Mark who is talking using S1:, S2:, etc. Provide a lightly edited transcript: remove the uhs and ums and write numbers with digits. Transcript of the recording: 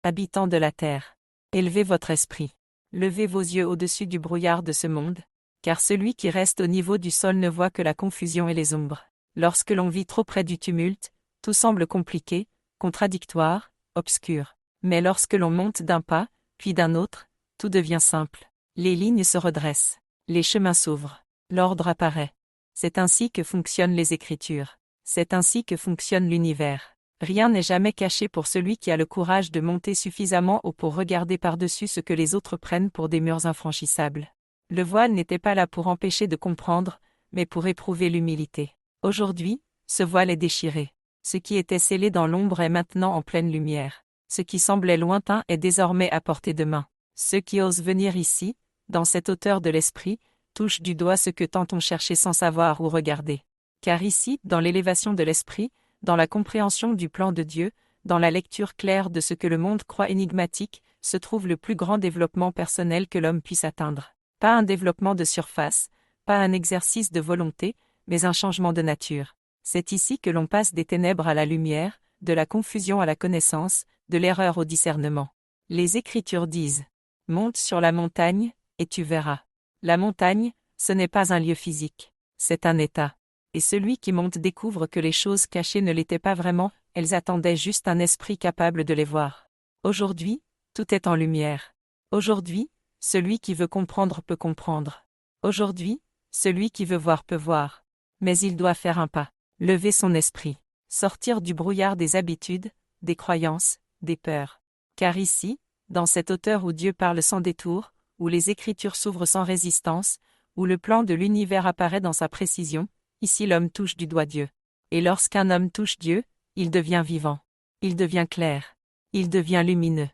S1: habitants de la terre. Élevez votre esprit. Levez vos yeux au-dessus du brouillard de ce monde, car celui qui reste au niveau du sol ne voit que la confusion et les ombres. Lorsque l'on vit trop près du tumulte, tout semble compliqué, contradictoire, obscur. Mais lorsque l'on monte d'un pas, puis d'un autre, tout devient simple. Les lignes se redressent. Les chemins s'ouvrent. L'ordre apparaît. C'est ainsi que fonctionnent les Écritures. C'est ainsi que fonctionne l'univers. Rien n'est jamais caché pour celui qui a le courage de monter suffisamment haut pour regarder par-dessus ce que les autres prennent pour des murs infranchissables. Le voile n'était pas là pour empêcher de comprendre, mais pour éprouver l'humilité. Aujourd'hui, ce voile est déchiré. Ce qui était scellé dans l'ombre est maintenant en pleine lumière. Ce qui semblait lointain est désormais à portée de main. Ceux qui osent venir ici, dans cette hauteur de l'esprit, touchent du doigt ce que tant on cherchait sans savoir où regarder. Car ici, dans l'élévation de l'esprit, dans la compréhension du plan de Dieu, dans la lecture claire de ce que le monde croit énigmatique, se trouve le plus grand développement personnel que l'homme puisse atteindre. Pas un développement de surface, pas un exercice de volonté, mais un changement de nature. C'est ici que l'on passe des ténèbres à la lumière, de la confusion à la connaissance, de l'erreur au discernement. Les Écritures disent « Monte sur la montagne, et tu verras ». La montagne, ce n'est pas un lieu physique, c'est un état. Et celui qui monte découvre que les choses cachées ne l'étaient pas vraiment, elles attendaient juste un esprit capable de les voir. Aujourd'hui, tout est en lumière. Aujourd'hui, celui qui veut comprendre peut comprendre. Aujourd'hui, celui qui veut voir peut voir. Mais il doit faire un pas, lever son esprit, sortir du brouillard des habitudes, des croyances, des peurs. Car ici, dans cette hauteur où Dieu parle sans détour, où les Écritures s'ouvrent sans résistance, où le plan de l'univers apparaît dans sa précision, ici l'homme touche du doigt Dieu. Et lorsqu'un homme touche Dieu, il devient vivant. Il devient clair. Il devient lumineux.